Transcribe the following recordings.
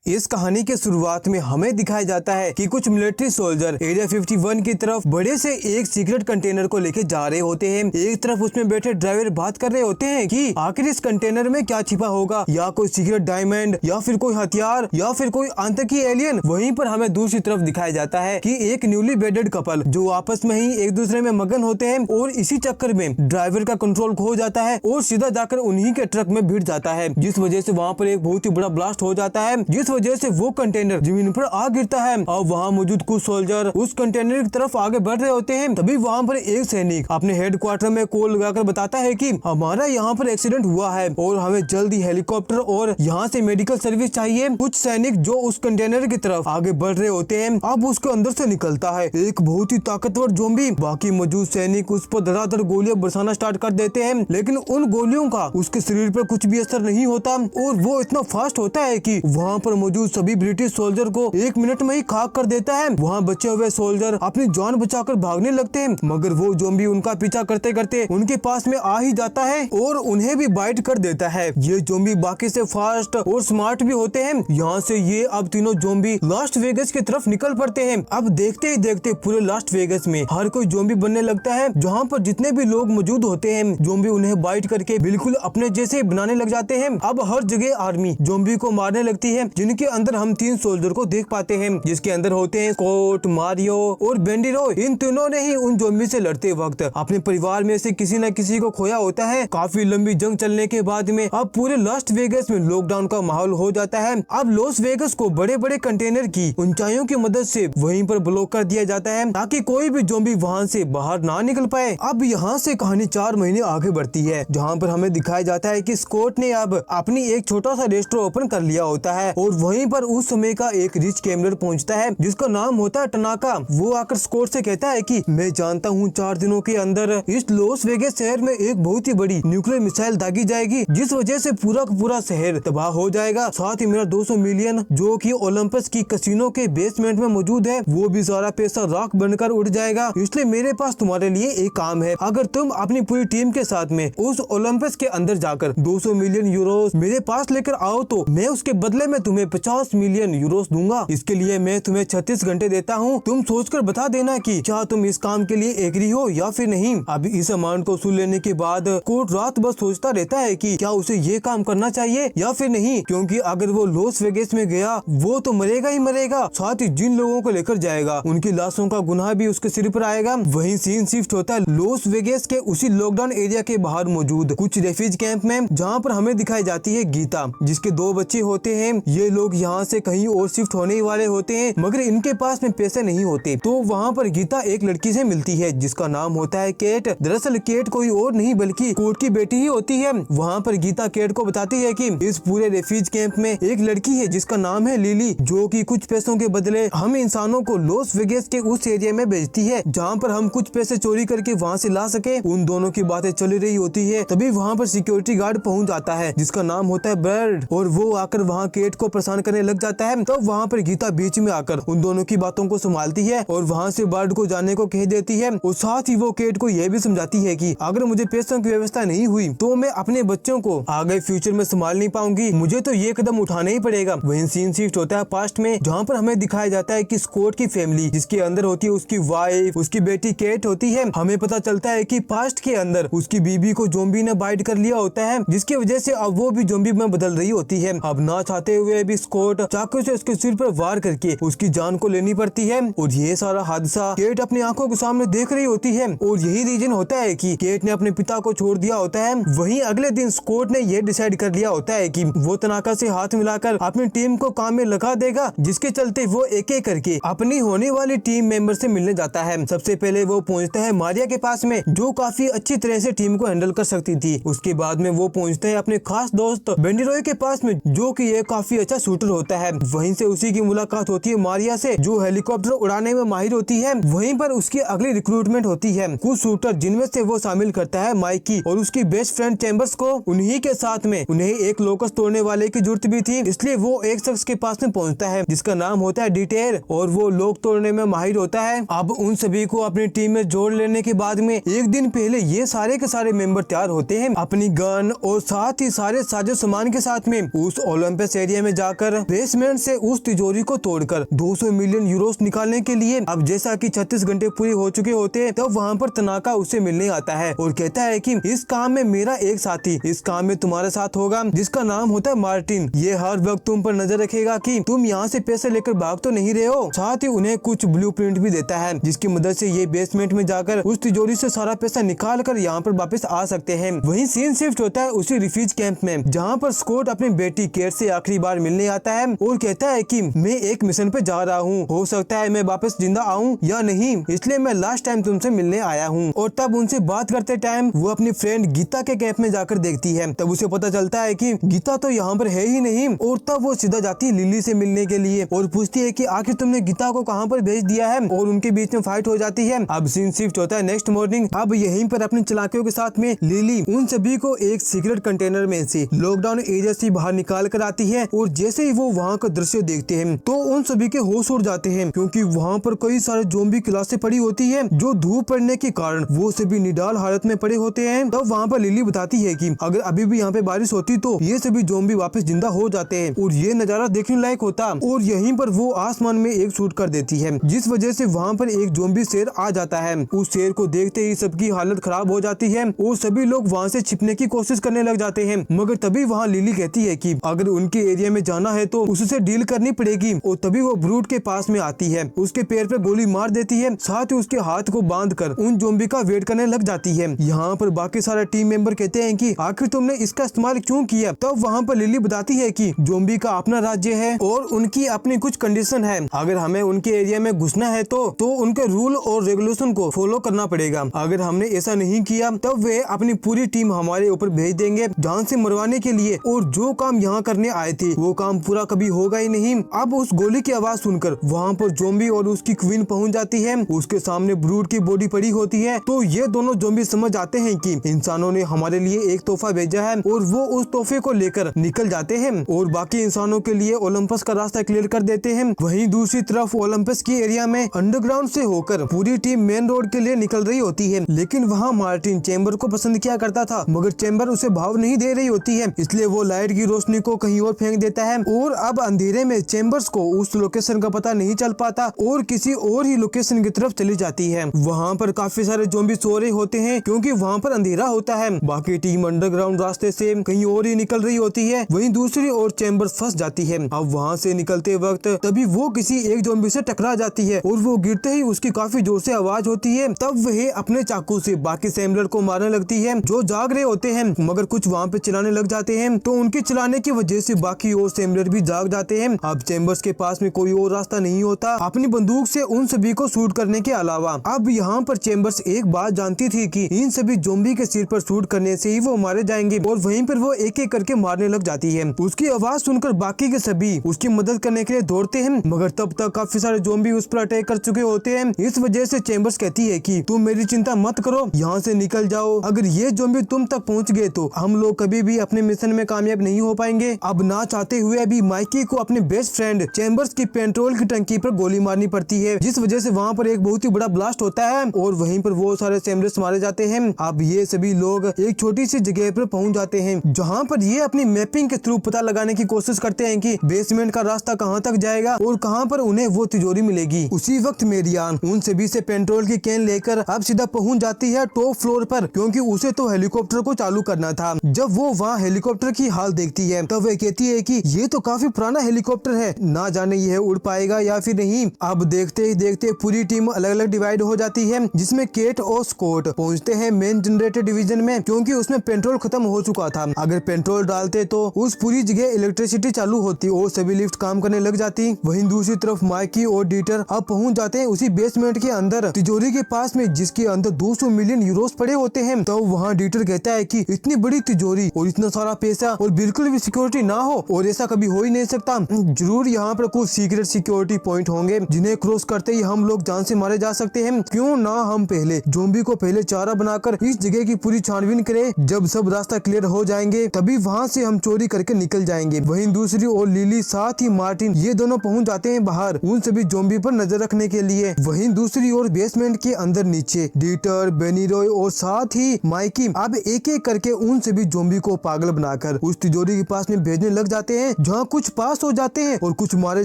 इस कहानी के शुरुआत में हमें दिखाया जाता है कि कुछ मिलिट्री सोल्जर एरिया 51 की तरफ बड़े से एक सीक्रेट कंटेनर को लेके जा रहे होते हैं। एक तरफ उसमें बैठे ड्राइवर बात कर रहे होते हैं कि आखिर इस कंटेनर में क्या छिपा होगा, या कोई सीक्रेट डायमंड, या फिर कोई हथियार, या फिर कोई आतंकी एलियन। वहीं पर हमें दूसरी तरफ दिखाया जाता है कि एक न्यूली वेडेड कपल जो आपस में ही एक दूसरे में मगन होते हैं और इसी चक्कर में ड्राइवर का कंट्रोल खो जाता है और सीधा जाकर उन्हीं के ट्रक में भिड़ जाता है, जिस वजह से वहाँ पर एक बहुत ही बड़ा ब्लास्ट हो जाता है, जिस वजह से वो कंटेनर जमीन पर आ गिरता है। और वहाँ मौजूद कुछ सोल्जर उस कंटेनर की तरफ आगे बढ़ रहे होते हैं। तभी वहाँ पर एक सैनिक अपने हेडक्वार्टर में कॉल लगाकर बताता है कि हमारा यहाँ पर एक्सीडेंट हुआ है और हमें जल्दी हेलीकॉप्टर और यहाँ से मेडिकल सर्विस चाहिए। कुछ सैनिक जो उस कंटेनर की तरफ आगे बढ़ रहे होते हैं, अब उसके अंदर से निकलता है एक बहुत ही ताकतवर ज़ॉम्बी। बाकी मौजूद सैनिक उस पर धड़ाधड़ गोलियां बरसाना स्टार्ट कर देते हैं, लेकिन उन गोलियों का उसके शरीर पर कुछ भी असर नहीं होता और वो इतना फास्ट होता है कि वहाँ पर मौजूद सभी ब्रिटिश सोल्जर को 1 मिनट में ही खाक कर देता है। वहाँ बचे हुए सोल्जर अपनी जान बचाकर भागने लगते हैं, मगर वो ज़ॉम्बी उनका पीछा करते करते उनके पास में आ ही जाता है और उन्हें भी बाइट कर देता है। ये ज़ॉम्बी बाकी से फास्ट और स्मार्ट भी होते हैं। यहाँ से ये अब तीनों ज़ॉम्बी लास्ट वेगस की तरफ निकल पड़ते हैं। अब देखते ही देखते पूरे लास्ट वेगस में हर कोई ज़ॉम्बी बनने लगता है। जहाँ पर जितने भी लोग मौजूद होते हैं, ज़ॉम्बी उन्हें बाइट करके बिल्कुल अपने जैसे बनाने लग जाते हैं। अब हर जगह आर्मी ज़ॉम्बी को मारने लगती है, जिनके अंदर हम 3 सोल्जर को देख पाते हैं, जिसके अंदर होते हैं स्कॉट, मारियो और बेंडिरो। इन तीनों ने ही उन ज़ॉम्बी से लड़ते वक्त अपने परिवार में से किसी न किसी को खोया होता है। काफी लंबी जंग चलने के बाद में अब पूरे लास्ट वेगस में लॉकडाउन का माहौल हो जाता है। अब लॉस वेगस को बड़े बड़े कंटेनर की ऊंचाइयों की मदद से वहीं पर ब्लॉक कर दिया जाता है, ताकि कोई भी ज़ॉम्बी वहां से बाहर ना निकल पाए। अब यहाँ से कहानी 4 महीने आगे बढ़ती है, जहाँ पर हमें दिखाया जाता है कि स्कॉट ने अब अपनी एक छोटा सा रेस्टोरेंट ओपन कर लिया होता है और वहीं पर उस समय का एक रिच गैमलर पहुंचता है जिसका नाम होता है टनाका। वो आकर स्कॉट से कहता है कि मैं जानता हूँ 4 दिनों के अंदर इस लॉस वेगस शहर में एक बहुत ही बड़ी न्यूक्लियर मिसाइल दागी जाएगी, जिस वजह से पूरा का पूरा शहर तबाह हो जाएगा। साथ ही मेरा 200 मिलियन जो कि ओलंपस की कसिनो के बेसमेंट में मौजूद है, वो भी सारा पैसा राख बनकर उड़ जाएगा। इसलिए मेरे पास तुम्हारे लिए एक काम है, अगर तुम अपनी पूरी टीम के साथ में उस ओलंपस के अंदर जाकर 200 मिलियन यूरोस मेरे पास लेकर आओ तो मैं उसके बदले में तुम्हें 50 मिलियन यूरोस दूंगा। इसके लिए मैं तुम्हें 36 घंटे देता हूँ। तुम सोचकर बता देना कि क्या तुम इस काम के लिए एग्री हो या फिर नहीं। अब इस अमाउंट को सुन लेने के बाद कोर्ट रात बस सोचता रहता है कि क्या उसे ये काम करना चाहिए या फिर नहीं, क्योंकि अगर वो लॉस वेगस में गया वो तो मरेगा ही मरेगा, साथ ही जिन लोगों को लेकर जाएगा उनकी लाशों का गुनाह भी उसके सिर पर आएगा। वहीं सीन शिफ्ट होता है लॉस वेगस के उसी लॉकडाउन एरिया के बाहर मौजूद कुछ रेफ्यूजी कैंप में, जहाँ पर हमें दिखाई जाती है गीता, जिसके 2 बच्चे होते हैं। ये लोग यहाँ से कहीं और शिफ्ट होने वाले होते हैं, मगर इनके पास में पैसे नहीं होते। तो वहाँ पर गीता एक लड़की से मिलती है जिसका नाम होता है केट। दरअसल केट कोई और नहीं बल्कि कोर्ट की बेटी ही होती है। वहाँ पर गीता केट को बताती है कि इस पूरे रेफ्यूजी कैंप में एक लड़की है जिसका नाम है लिली, जो कि कुछ पैसों के बदले हम इंसानों को लॉस वेगस के उस एरिया में भेजती है, जहाँ पर हम कुछ पैसे चोरी करके वहाँ से ला सके। उन दोनों की बातें चल रही होती है, तभी वहाँ पर सिक्योरिटी गार्ड पहुँच जाता है जिसका नाम होता है बर्ड, और वो आकर वहाँ केट को परेशान करने लग जाता है। तो वहाँ पर गीता बीच में आकर उन दोनों की बातों को संभालती है और वहाँ से बर्ड को जाने को कह देती है, और साथ ही वो केट को यह भी समझाती है कि अगर मुझे पैसों की व्यवस्था नहीं हुई तो मैं अपने बच्चों को आगे फ्यूचर में संभाल नहीं पाऊंगी, मुझे तो ये कदम उठाना ही पड़ेगा। वहीं सीन शिफ्ट होता है पास्ट में, जहाँ पर हमें दिखाया जाता है कि स्कॉट की फैमिली, जिसके अंदर होती है उसकी वाइफ, उसकी बेटी केट होती है। हमें पता चलता है कि पास्ट के अंदर उसकी बीबी को ज़ॉम्बी ने बाइट कर लिया होता है, जिसकी वजह से अब वो भी ज़ॉम्बी में बदल रही होती है। अब ना चाहते हुए भी स्कॉट चाकू से उसके सिर पर वार करके उसकी जान को लेनी पड़ती है, और ये सारा हादसा केट अपनी आंखों के सामने देख रही होती है। और यही रीजन होता है कि केट ने अपने पिता को छोड़ दिया होता है। वहीं अगले दिन स्कॉट ने यह डिसाइड कर लिया होता है कि वो तनाका से हाथ मिलाकर अपनी टीम को काम में लगा देगा, जिसके चलते वो एक एक करके अपनी होने वाली टीम मेंबर से मिलने जाता है। सबसे पहले वो पहुंचता है मारिया के पास में, जो काफी अच्छी तरह से टीम को हैंडल कर सकती थी। उसके बाद में वो पहुंचते हैं अपने खास दोस्त बेंडिरोय के पास में, जो कि ये काफी अच्छा शूटर होता है। वहीं से उसी की मुलाकात होती है मारिया से, जो हेलीकॉप्टर उड़ाने में माहिर होती है। वहीं पर उसकी अगली रिक्रूटमेंट होती है कुछ शूटर, जिनमें से वो शामिल करता है माइकी और उसकी बेस्ट फ्रेंड चैम्बर्स को। उन्हीं के साथ में उन्हें एक लोकस तोड़ने वाले की जरूरत भी थी, इसलिए वो एक शख्स के पास में पहुंचता है जिसका नाम होता है डिटेल, और वो लोग तोड़ने में माहिर होता है। अब उन सभी को अपनी टीम में जोड़ लेने के बाद में एक दिन पहले ये सारे के सारे मेंबर तैयार होते हैं अपनी गन और साथ ही सारे साजो सामान के साथ में उस ओलंपस एरिया में जाकर जाकर बेसमेंट से उस तिजोरी को तोड़कर 200 मिलियन यूरोस निकालने के लिए। अब जैसा कि 36 घंटे पूरे हो चुके होते हैं तब वहाँ पर तनाका उससे मिलने आता है और कहता है कि इस काम में मेरा एक साथी इस काम में तुम्हारे साथ होगा, जिसका नाम होता है मार्टिन। ये हर वक्त तुम पर नजर रखेगा कि तुम यहाँ से पैसे लेकर भाग तो नहीं रहे हो। साथ ही उन्हें कुछ ब्लूप्रिंट भी देता है जिसकी मदद से ये बेसमेंट में जाकर उस तिजोरी से सारा पैसा निकाल कर यहाँ पर वापस आ सकते हैं। वहीं सीन शिफ्ट होता है उसी रिफ्यूज कैंप में, जहाँ पर स्कॉट अपनी बेटी केट से आखिरी बार मिलने आता है और कहता है कि मैं एक मिशन पे जा रहा हूँ, हो सकता है मैं वापस जिंदा आऊँ या नहीं, इसलिए मैं लास्ट टाइम तुमसे मिलने आया हूँ। और तब उनसे बात करते टाइम वो अपनी फ्रेंड गीता के कैंप में जाकर देखती है। तब उसे पता चलता है कि गीता तो यहाँ पर है ही नहीं और तब वो सीधा जाती है लिली से मिलने के लिए और पूछती है कि आखिर तुमने गीता को कहाँ पर भेज दिया है, और उनके बीच में फाइट हो जाती है। अब सीन शिफ्ट होता है नेक्स्ट मॉर्निंग। अब यहीं पर अपनी चालाकियों के साथ में लिली उन सभी को एक सीक्रेट कंटेनर में से लॉकडाउन एरिया से बाहर निकाल कर आती है और जैसे ही वो वहाँ का दृश्य देखते हैं तो उन सभी के होश उड़ जाते हैं, क्योंकि वहाँ पर कई सारे ज़ॉम्बी क्लासें पड़ी होती है जो धूप पड़ने के कारण वो सभी निडाल हालत में पड़े होते हैं। तब वहाँ पर लिली बताती है कि अगर अभी भी यहाँ पे बारिश होती तो ये सभी ज़ॉम्बी वापस जिंदा हो जाते हैं और ये नजारा देखने लायक होता। और यहीं पर वो आसमान में एक शूट कर देती है, जिस वजह से वहाँ पर एक ज़ॉम्बी शेर आ जाता है। उस शेर को देखते ही सबकी हालत खराब हो जाती है और सभी लोग वहाँ से छिपने की कोशिश करने लग जाते हैं। मगर तभी वहाँ लिली कहती है कि अगर उनके एरिया में जाना है तो उससे डील करनी पड़ेगी। और तभी वो ब्रूट के पास में आती है, उसके पैर पे गोली मार देती है, साथ ही उसके हाथ को बांधकर उन ज़ॉम्बी का वेट करने लग जाती है। यहाँ पर बाकी सारे टीम मेंबर कहते हैं कि आखिर तुमने इसका इस्तेमाल क्यों किया। तब वहाँ पर लिली बताती है कि ज़ॉम्बी का अपना राज्य है और उनकी अपनी कुछ कंडीशन है। अगर हमें उनके एरिया में घुसना है तो उनके रूल और रेगुलेशन को फॉलो करना पड़ेगा। अगर हमने ऐसा नहीं किया तब वे अपनी पूरी टीम हमारे ऊपर भेज देंगे जान से मरवाने के लिए, और जो काम यहाँ करने आए थे वो काम पूरा कभी होगा ही नहीं। अब उस गोली की आवाज सुनकर वहाँ पर ज़ॉम्बी और उसकी क्वीन पहुँच जाती है। उसके सामने ब्रूट की बॉडी पड़ी होती है। तो ये दोनों ज़ॉम्बी समझ आते हैं कि इंसानों ने हमारे लिए एक तोहफा भेजा है और वो उस तोहफे को लेकर निकल जाते हैं और बाकी इंसानों के लिए ओलंपस का रास्ता क्लियर कर देते हैं। वहीं दूसरी तरफ ओलंपस की एरिया में अंडरग्राउंड से होकर पूरी टीम मेन रोड के लिए निकल रही होती है, लेकिन वहाँ मार्टिन चेम्बर को पसंद किया करता था, मगर चेम्बर उसे भाव नहीं दे रही होती है, इसलिए वो लाइट की रोशनी को कहीं और फेंक देता है। और अब अंधेरे में चेम्बर्स को उस लोकेशन का पता नहीं चल पाता और किसी और ही लोकेशन की तरफ चली जाती है। वहाँ पर काफी सारे ज़ॉम्बी सो रहे होते हैं क्योंकि वहाँ पर अंधेरा होता है। बाकी टीम अंडरग्राउंड रास्ते से कहीं और ही निकल रही होती है, वहीं दूसरी ओर चेम्बर फंस जाती है। अब वहाँ से निकलते वक्त तभी वो किसी एक ज़ॉम्बी से टकरा जाती है और वो गिरते ही उसकी काफी जोर से आवाज होती है। तब वह अपने चाकू से बाकी सैम्बलर को मारने लगती है जो जाग रहे होते हैं, मगर कुछ वहाँ पे चिल्लाने लग जाते हैं तो उनके चिल्लाने की वजह से बाकी और सैम्बलर भी जाग जाते हैं। अब चेम्बर्स के पास में कोई और रास्ता नहीं होता अपनी बंदूक से उन सभी को शूट करने के अलावा। अब यहाँ पर चेम्बर्स एक बात जानती थी कि इन सभी ज़ॉम्बी के सिर पर शूट करने से ही वो मारे जाएंगे और वहीं पर वो एक एक करके मारने लग जाती है। उसकी आवाज सुनकर बाकी के सभी उसकी मदद करने के लिए दौड़ते हैं, मगर तब तक काफी सारे ज़ॉम्बी उस पर अटैक कर चुके होते हैं। इस वजह से चेम्बर्स कहती है कि तुम मेरी चिंता मत करो, यहाँ से निकल जाओ। अगर ये ज़ॉम्बी तुम तक पहुँच गए तो हम लोग कभी भी अपने मिशन में कामयाब नहीं हो पाएंगे। अब ना चाहते हुए अभी माइकी को अपने बेस्ट फ्रेंड चेम्बर्स की पेट्रोल की टंकी पर गोली मारनी पड़ती है, जिस वजह से वहाँ पर एक बहुत ही बड़ा ब्लास्ट होता है और वहीं पर वो सारे चेम्बर्स मारे जाते हैं। अब ये सभी लोग एक छोटी सी जगह पर पहुँच जाते हैं जहाँ पर ये अपनी मैपिंग के थ्रू पता लगाने की कोशिश करते हैं कि बेसमेंट का रास्ता कहाँ तक जाएगा और कहाँ पर उन्हें वो तिजोरी मिलेगी। उसी वक्त मेरियान उन सभी से पेट्रोल की कैन लेकर अब सीधा पहुँच जाती है टॉप फ्लोर पर, क्योंकि उसे तो हेलीकॉप्टर को चालू करना था। जब वो वहाँ हेलीकॉप्टर की हाल देखती है तब वह कहती है कि ये तो काफी पुराना हेलीकॉप्टर है, ना जाने यह उड़ पाएगा या फिर नहीं। अब देखते ही देखते पूरी टीम अलग अलग डिवाइड हो जाती है, जिसमें केट और स्कॉट पहुंचते हैं मेन जनरेटर डिवीजन में, क्योंकि उसमें पेट्रोल खत्म हो चुका था। अगर पेट्रोल डालते तो उस पूरी जगह इलेक्ट्रिसिटी चालू होती और सभी लिफ्ट काम करने लग जाती। वहीं दूसरी तरफ माइकी और डीटर अब पहुंच जाते हैं उसी बेसमेंट के अंदर तिजोरी के पास में, जिसके अंदर 200 मिलियन यूरोस पड़े होते हैं। तो वहाँ डीटर कहता है कि इतनी बड़ी तिजोरी और इतना सारा पैसा और बिल्कुल भी सिक्योरिटी ना हो और ऐसा कभी हो ही नहीं सकता। जरूर यहाँ पर कुछ सीक्रेट सिक्योरिटी पॉइंट होंगे जिन्हें क्रॉस करते ही हम लोग जान से मारे जा सकते हैं। क्यों ना हम पहले ज़ॉम्बी को पहले चारा बनाकर इस जगह की पूरी छानबीन करें। जब सब रास्ता क्लियर हो जाएंगे तभी वहाँ से हम चोरी करके निकल जाएंगे। वहीं दूसरी ओर लिली साथ ही मार्टिन ये दोनों पहुँच जाते हैं बाहर उन सभी ज़ॉम्बी पर नजर रखने के लिए। वहीं दूसरी ओर बेसमेंट के अंदर नीचे डीटर, बेनीरॉय और साथ ही माइकी अब एक एक करके उन सभी ज़ॉम्बी को पागल बनाकर उस तिजोरी के पास में भेजने लग जाते हैं, जहाँ कुछ पास हो जाते हैं और कुछ मारे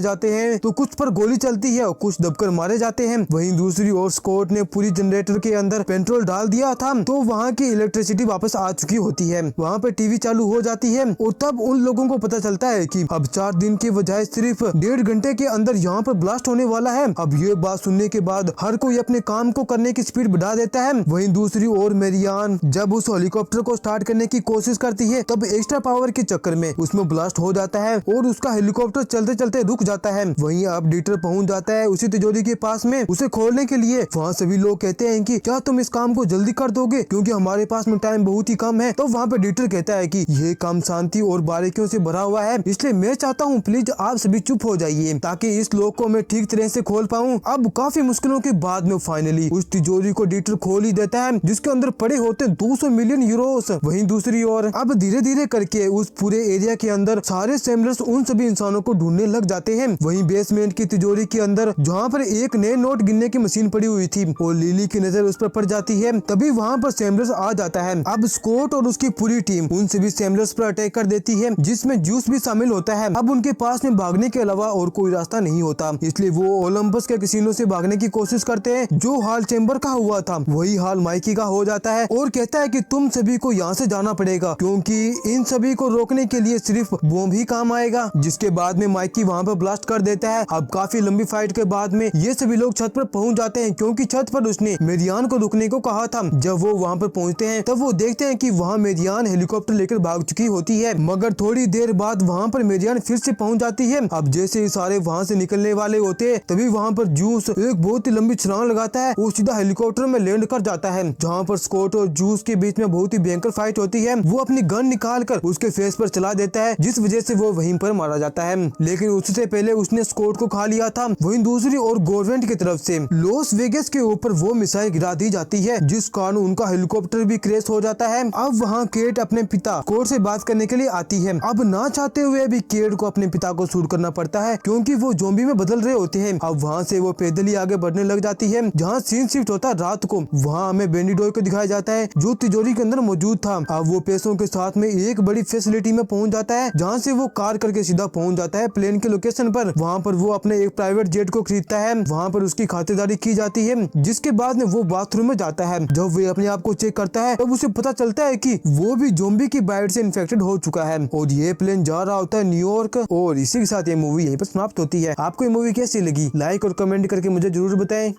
जाते हैं, तो कुछ पर गोली चलती है और कुछ दबकर मारे जाते हैं। वहीं दूसरी ओर स्कॉट ने पूरी जनरेटर के अंदर पेट्रोल डाल दिया था, तो वहाँ की इलेक्ट्रिसिटी वापस आ चुकी होती है। वहाँ पे टीवी चालू हो जाती है और तब उन लोगों को पता चलता है कि अब 4 दिन के बजाय सिर्फ 1.5 घंटे के अंदर यहाँ पर ब्लास्ट होने वाला है। अब ये बात सुनने के बाद हर कोई अपने काम को करने की स्पीड बढ़ा देता है। वहीं दूसरी ओर मेरियान जब उस हेलीकॉप्टर को स्टार्ट करने की कोशिश करती है, तब एक्स्ट्रा पावर के चक्कर में उसमें ब्लास्ट हो जाता है और उसका हेलीकॉप्टर चलते चलते रुक जाता है। वहीं अब डीटर पहुंच जाता है उसी तिजोरी के पास में उसे खोलने के लिए। वहाँ सभी लोग कहते हैं कि क्या तुम इस काम को जल्दी कर दोगे, क्योंकि हमारे पास में टाइम बहुत ही कम है। तो वहाँ पे डीटर कहता है कि ये काम शांति और बारीकियों से भरा हुआ है, इसलिए मैं चाहता हूँ प्लीज आप सभी चुप हो जाइए ताकि इस लॉक को मैं ठीक तरह से खोल पाऊँ। अब काफी मुश्किलों के बाद में फाइनली उस तिजोरी को डीटर खोल ही देता है, जिसके अंदर पड़े होते 200 मिलियन यूरोस। वहीं दूसरी ओर अब धीरे धीरे करके उस पूरे एरिया के अंदर सारे सैम्बलर्स उन सभी इंसानों को ढूंढने लग जाते हैं। वहीं बेसमेंट की तिजोरी के अंदर जहाँ पर एक नए नोट गिनने की मशीन पड़ी हुई थी और लिली की नजर उस पर पड़ जाती है, तभी वहाँ पर सैम्बलर्स आ जाता है। अब स्कॉट और उसकी पूरी टीम उन सभी सैम्बलर्स पर अटैक कर देती है, जिसमें जूस भी शामिल होता है। अब उनके पास में भागने के अलावा और कोई रास्ता नहीं होता, इसलिए वो ओलंपस के कैसीनो से भागने की कोशिश करते हैं। जो हाल चेम्बर का हुआ था वही हाल माइकी का हो जाता है और कहता है कि तुम सभी को यहाँ से जाना पड़ेगा, क्योंकि इन सभी को रोकने के लिए सिर्फ बॉम्ब ही काम आएगा। जिसके बाद में माइकी वहाँ पर ब्लास्ट कर देता है। अब काफी लंबी फाइट के बाद में ये सभी लोग छत पर पहुंच जाते हैं, क्योंकि छत पर उसने मेरियान को रुकने को कहा था। जब वो वहाँ पर पहुँचते हैं तब वो देखते हैं कि वहाँ मेरियान हेलीकॉप्टर लेकर भाग चुकी होती है, मगर थोड़ी देर बाद वहाँ पर मेरियान फिर से पहुँच जाती है। अब जैसे सारे वहाँ से निकलने वाले होते हैं, तभी वहाँ पर जूस एक बहुत ही लंबी छलांग लगाता है, वो सीधा हेलीकॉप्टर में लैंड कर जाता है। जहाँ पर स्कॉट और जूस के बीच में बहुत ही भयंकर फाइट होती है। वो अपनी गन निकाल कर उसके फेस पर चला देता है, जिस वजह से वो वहीं पर मारा जाता है। लेकिन उससे पहले उसने स्कॉट को खा लिया था। वहीं दूसरी ओर गवर्नमेंट की तरफ से लॉस वेगस के ऊपर वो मिसाइल गिरा दी जाती है, जिस कारण उनका हेलीकॉप्टर भी क्रैश हो जाता है। अब वहाँ केट अपने पिता स्कॉट से बात करने के लिए आती है। अब ना चाहते हुए भी केट को अपने पिता को शूट करना पड़ता है, क्योंकि वो ज़ॉम्बी में बदल रहे होते हैं। अब वहाँ से वो पैदल ही आगे बढ़ने लग जाती है। जहाँ सीन शिफ्ट होता है रात को, वहाँ हमें बेंडीडोय को दिखाया जाता है जो तिजोरी के अंदर मौजूद था। अब वो पैसों के साथ में एक बड़ी फैसिलिटी में पहुंच जाता है, जहाँ से वो कार करके सीधा पहुंच जाता है प्लेन के लोकेशन पर। वहाँ पर वो अपने एक प्राइवेट जेट को खरीदता है। वहाँ पर उसकी खातिरदारी की जाती है, जिसके बाद में वो बाथरूम में जाता है। जब वो अपने आप को चेक करता है तब उसे पता चलता है कि वो भी ज़ॉम्बी की बाइट से इन्फेक्टेड हो चुका है और ये प्लेन जा रहा होता है न्यूयॉर्क। और इसी के साथ ये मूवी यहीं पर समाप्त होती है। आपको ये मूवी कैसी लगी लाइक और कमेंट करके मुझे जरूर बताएं।